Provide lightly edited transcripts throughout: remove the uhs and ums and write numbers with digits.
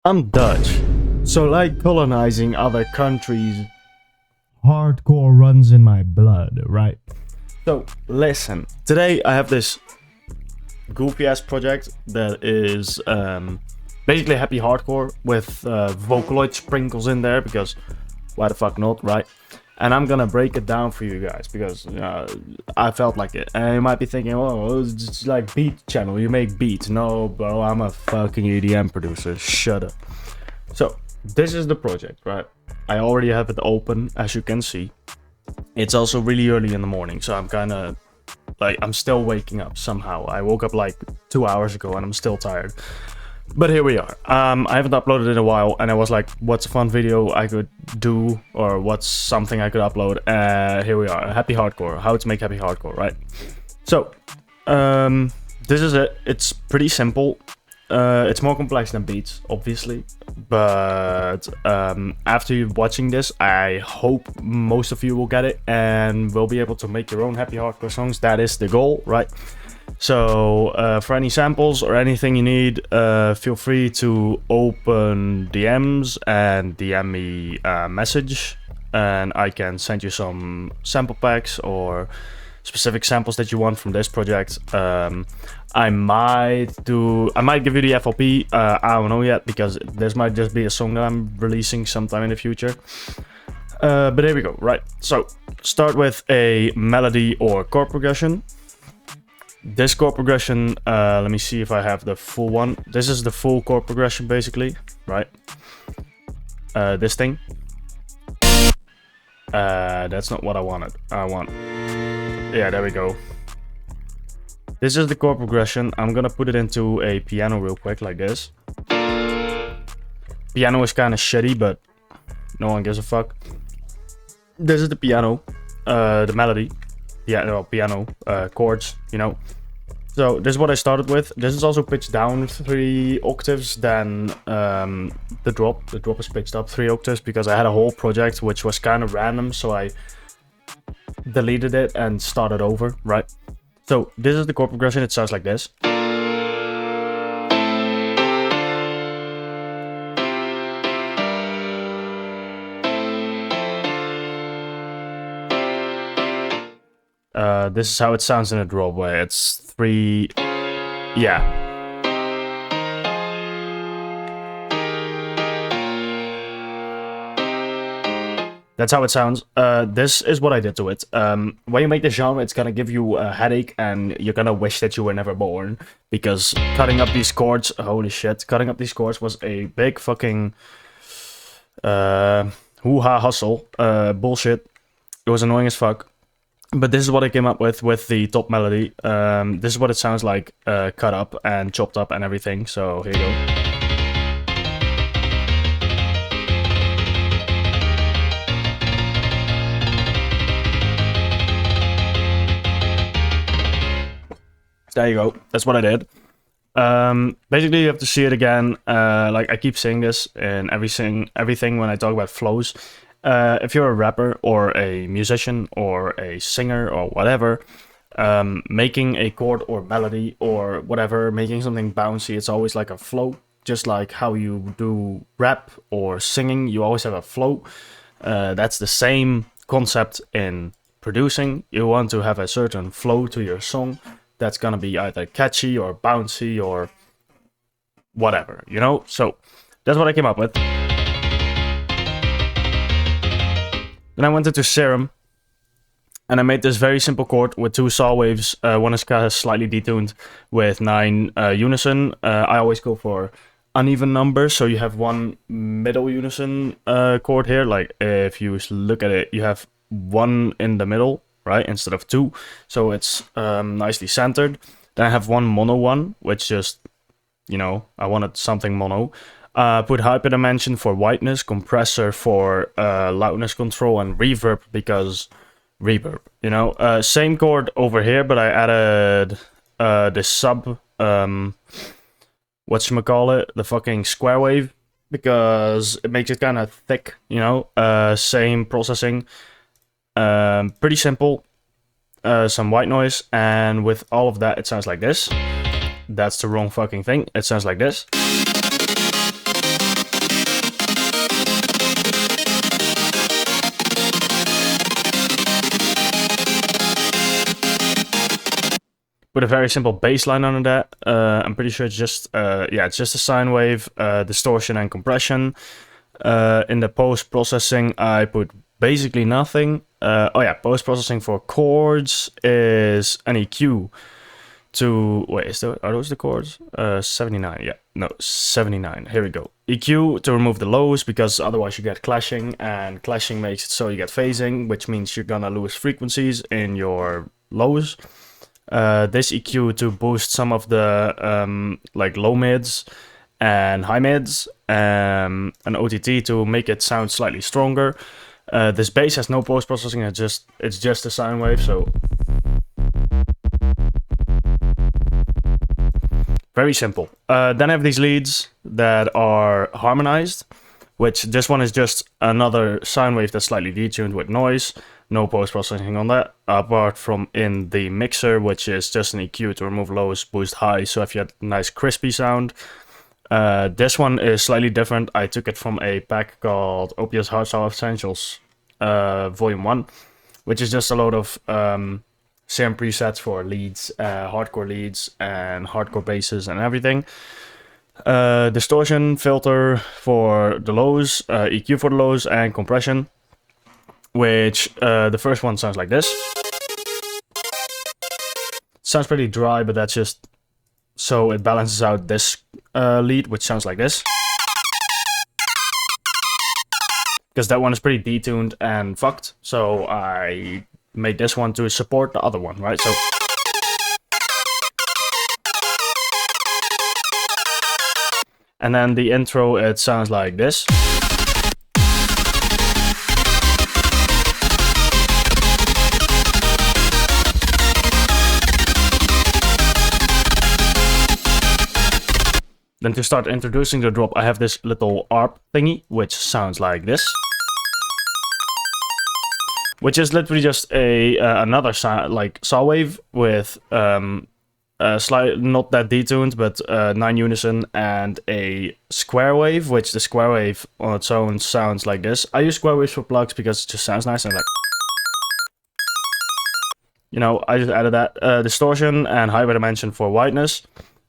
I'm Dutch, so like colonizing other countries, hardcore runs in my blood, right? So listen, today I have this goofy ass project that is basically happy hardcore with Vocaloid sprinkles in there because why the fuck not, right? And I'm gonna break it down for you guys because I felt like it. And you might be thinking, oh, it's just like beat channel, you make beats. No, bro, I'm a fucking EDM producer. Shut up. So this is the project, right? I already have it open, as you can see. It's also really early in the morning, so I'm kind of like, I'm still waking up somehow. I woke up like 2 hours ago and I'm still tired. But here we are. I haven't uploaded in a while, and I was like, what's a fun video I could do, or what's something I could upload? Here we are, happy hardcore, how to make happy hardcore, right? So, this is it. It's pretty simple. It's more complex than beats, obviously, but after you watching this, I hope most of you will get it and will be able to make your own happy hardcore songs. That is the goal, right? So for any samples or anything you need, feel free to open DMs and DM me a message, and I can send you some sample packs or specific samples that you want from this project. I might give you the FLP. I don't know yet, because this might just be a song that I'm releasing sometime in the future. But here we go, right? So start with a melody or chord progression. This chord progression, let me see if I have the full one. This is the full chord progression, basically, right? This thing. That's not what I wanted. Yeah, there we go. This is the chord progression. I'm gonna put it into a piano real quick, like this. Piano is kind of shitty, but no one gives a fuck. This is the piano, the melody. Yeah, no, piano, chords, you know. So this is what I started with. This is also pitched down 3 octaves than the drop. The drop is pitched up 3 octaves because I had a whole project which was kind of random, so I deleted it and started over, right? So this is the chord progression. It sounds like this. This is how it sounds in a drop way. It's 3, yeah. That's how it sounds. This is what I did to it. When you make this genre, it's gonna give you a headache, and you're gonna wish that you were never born, because cutting up these chords, holy shit, cutting up these chords was a big fucking hoo-ha hustle, bullshit. It was annoying as fuck. But this is what I came up with the top melody. This is what it sounds like, cut up and chopped up and everything. So here you go. There you go. That's what I did. Basically, you have to see it again. Like I keep saying this in everything when I talk about flows. If you're a rapper or a musician or a singer or whatever, making a chord or melody or whatever, making something bouncy, it's always like a flow. Just like how you do rap or singing, you always have a flow. That's the same concept in producing. You want to have a certain flow to your song that's gonna be either catchy or bouncy or whatever, you know? So that's what I came up with. Then I went into Serum, and I made this very simple chord with 2 saw waves. One is kind of slightly detuned with 9 unison. I always go for uneven numbers, so you have 1 middle unison chord here. Like if you look at it, you have 1 in the middle, right, instead of 2. So it's nicely centered. Then I have 1 mono one, which just, you know, I wanted something mono. Put hyperdimension for whiteness, compressor for loudness control, and reverb because reverb, you know. Same chord over here, but I added the sub, whatchamacallit, the fucking square wave, because it makes it kind of thick, you know. Same processing, pretty simple. Some white noise, and with all of that, it sounds like this. That's the wrong fucking thing. It sounds like this. with a very simple bass line under that. I'm pretty sure it's just it's just a sine wave, distortion and compression. In the post-processing, I put basically nothing. Post-processing for chords is an EQ to... Wait, are those the chords? 79, yeah. No, 79. Here we go. EQ to remove the lows, because otherwise you get clashing, and clashing makes it so you get phasing, which means you're gonna lose frequencies in your lows. This EQ to boost some of the like low mids and high mids, an OTT to make it sound slightly stronger. This bass has no post-processing, it's just a sine wave, so very simple. Then I have these leads that are harmonized, which this one is just another sine wave that's slightly detuned with noise. No post-processing on that, apart from in the mixer, which is just an EQ to remove lows, boost high, so if you had a nice crispy sound. This one is slightly different. I took it from a pack called Hmmmyeas Hardstyle Essentials, Volume 1, which is just a load of same presets for leads, hardcore leads, and hardcore basses and everything. Distortion filter for the lows, EQ for the lows, and compression. Which the first one sounds like this. Sounds pretty dry, but that's just so it balances out this lead, which sounds like this. Because that one is pretty detuned and fucked, so I made this one to support the other one, right? So and then the intro, it sounds like this. Then to start introducing the drop, I have this little ARP thingy, which sounds like this. Which is literally just a another like saw wave with slight, not that detuned, but 9 unison and a square wave, which the square wave on its own sounds like this. I use square waves for plugs because it just sounds nice and like, you know, I just added that distortion and high dimension for whiteness.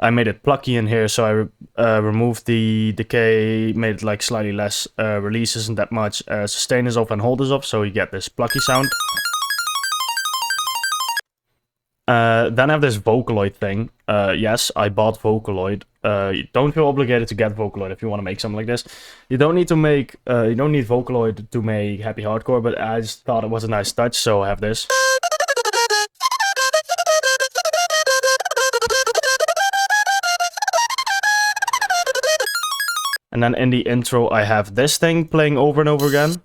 I made it plucky in here, so I removed the decay, made it like slightly less release isn't that much, sustain is off and hold is off, so you get this plucky sound. Then I have this Vocaloid thing. Yes, I bought Vocaloid. You don't feel obligated to get Vocaloid if you want to make something like this. You don't need to make, you don't need Vocaloid to make happy hardcore, but I just thought it was a nice touch, so I have this. And then in the intro, I have this thing playing over and over again.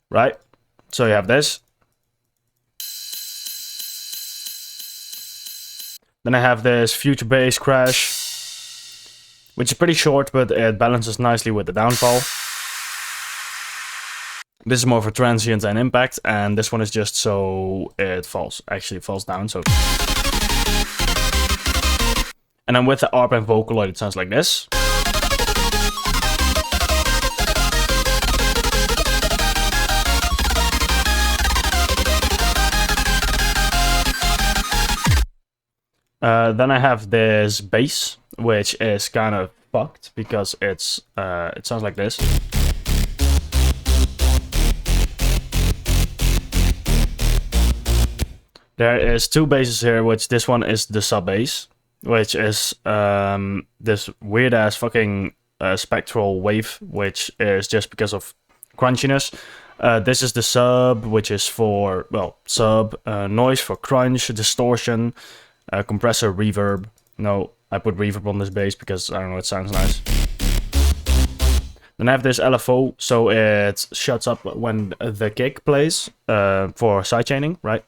Right? So you have this. Then I have this future bass crash, which is pretty short, but it balances nicely with the downfall. This is more for transient and impact, and this one is just so it actually falls down, so... And then with the ARP and Vocaloid, it sounds like this. Then I have this bass, which is kind of fucked because it's it sounds like this. There is 2 basses here, which this one is the sub bass, which is this weird ass fucking spectral wave, which is just because of crunchiness. This is the sub, which is for, well, sub, noise for crunch, distortion, compressor, reverb. No, I put reverb on this bass because, I don't know, it sounds nice. Then I have this LFO, so it shuts up when the kick plays, for sidechaining, right?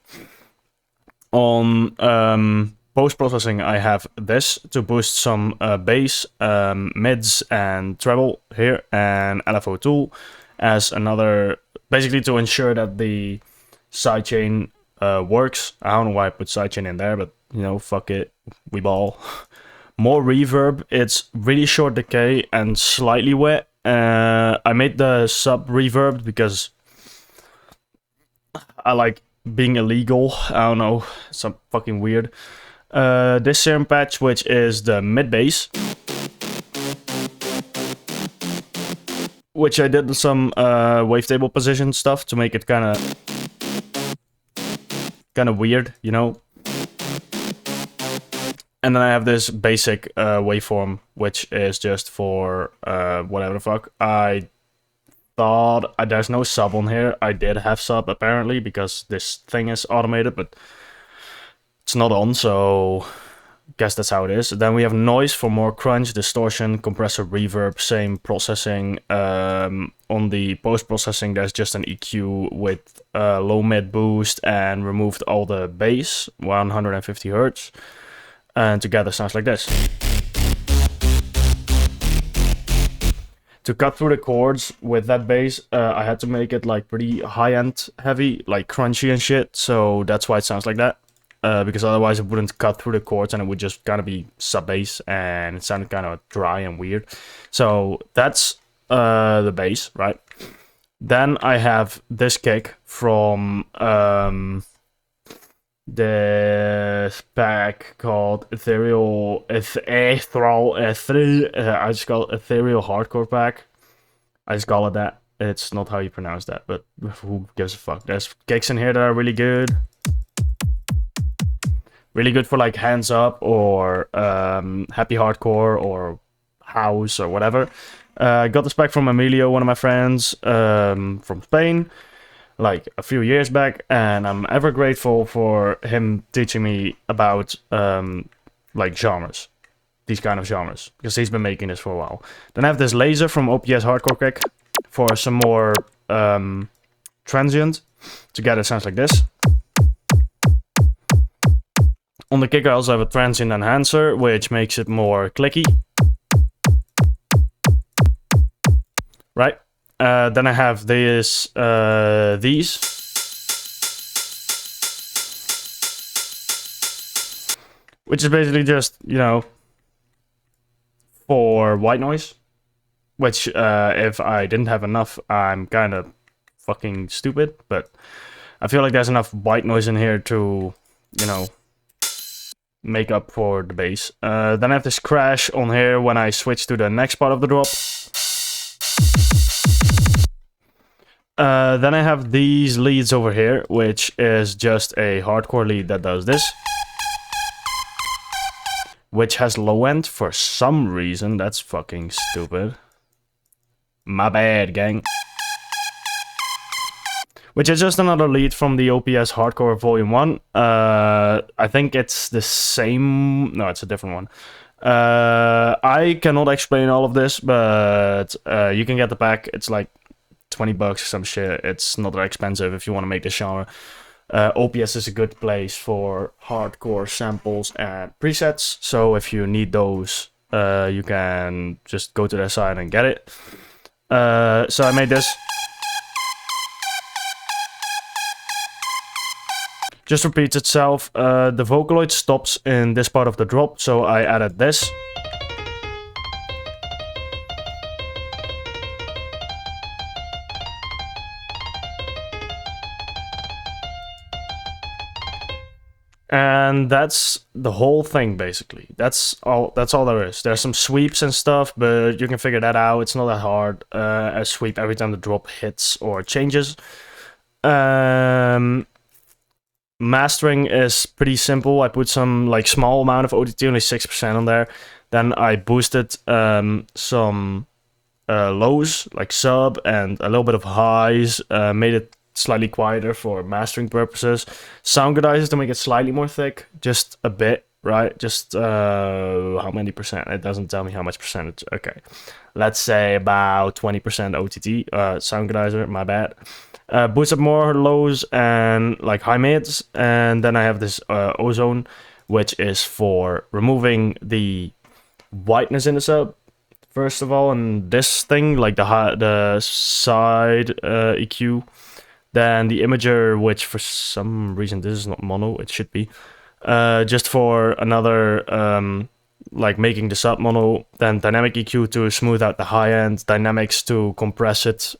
On post-processing, I have this to boost some bass, mids and treble here, and LFO tool as another, basically to ensure that the sidechain works. I don't know why I put sidechain in there, but you know, fuck it, we ball. More reverb, it's really short decay and slightly wet. I made the sub reverbed because I like being illegal. I don't know, some fucking weird. This serum patch, which is the mid bass, which I did some wavetable position stuff to make it kind of weird, you know. And then I have this basic waveform, which is just for whatever the fuck. I thought there's no sub on here. I did have sub apparently because this thing is automated, but it's not on, so guess that's how it is. Then we have noise for more crunch, distortion, compressor, reverb, same processing. On the post-processing, there's just an EQ with low mid boost and removed all the bass, 150 hertz. And together sounds like this. To cut through the chords with that bass, I had to make it like pretty high-end heavy, like crunchy and shit. So that's why it sounds like that. Because otherwise it wouldn't cut through the chords and it would just kind of be sub-bass and it sounded kind of dry and weird. So that's the bass, right? Then I have this kick from this pack called Ethereal I just call it Ethereal Hardcore pack. I just call it that. It's not how you pronounce that, but who gives a fuck? There's kicks in here that are really good. Really good for like hands up or happy hardcore or house or whatever. I got this pack from Emilio, one of my friends from Spain, like a few years back, and I'm ever grateful for him teaching me about like genres, these kind of genres, because he's been making this for a while. Then I have this laser from OPS Hardcore Kick for some more transient. Together it sounds like this. On the kick I also have a transient enhancer, which makes it more clicky. Right? Then I have these, which is basically just, you know, for white noise, which if I didn't have enough, I'm kind of fucking stupid, but I feel like there's enough white noise in here to, you know, make up for the bass. Then I have this crash on here when I switch to the next part of the drop. Then I have these leads over here, which is just a hardcore lead that does this, which has low end for some reason. That's fucking stupid. My bad, gang. Which is just another lead from the OPS Hardcore Volume 1. I think it's the same... No, it's a different one. I cannot explain all of this, but you can get the pack. It's like $20 or some shit. It's not that expensive if you want to make this genre. OPS is a good place for hardcore samples and presets. So if you need those, you can just go to their site and get it. So I made this. Just repeats itself. The Vocaloid stops in this part of the drop, so I added this. And that's the whole thing, basically. That's all there is. There's some sweeps and stuff, but you can figure that out. It's not that hard. A sweep every time the drop hits or changes. Mastering is pretty simple. I put some like small amount of OTT, only 6% on there. Then I boosted some lows, like sub, and a little bit of highs. Made it slightly quieter for mastering purposes. Sound gradizers to make it slightly more thick, just a bit, right? Just how many percent? It doesn't tell me how much percentage. Okay, let's say about 20% OTT. Sound gradizer, my bad. Boost up more lows and like high mids, and then I have this ozone, which is for removing the whiteness in the sub first of all, and this thing like the side EQ, then the imager, which for some reason this is not mono, it should be, just for another like making the sub mono, then dynamic EQ to smooth out the high end, dynamics to compress it.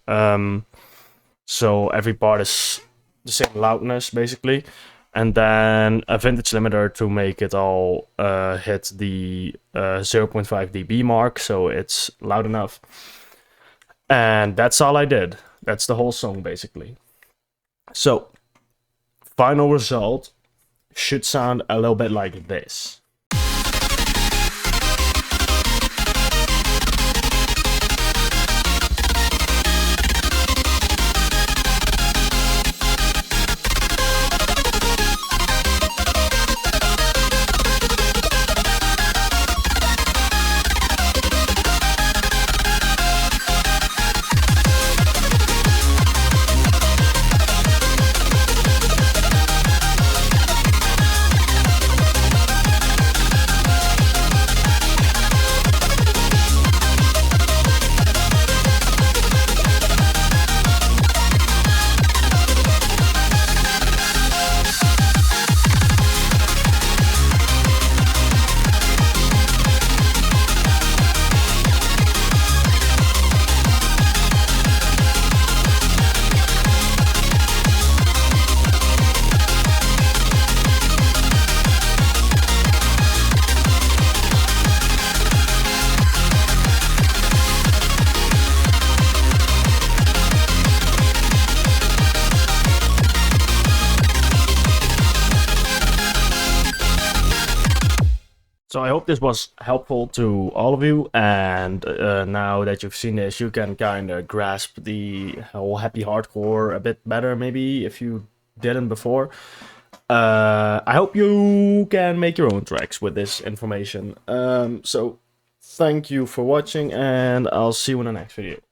So every part is the same loudness basically, and then a vintage limiter to make it all hit the 0.5 dB mark, so it's loud enough. And that's all I did. That's the whole song basically. So, final result should sound a little bit like this. So I hope this was helpful to all of you, and now that you've seen this, you can kind of grasp the whole happy hardcore a bit better, maybe, if you didn't before. I hope you can make your own tracks with this information. So thank you for watching, and I'll see you in the next video.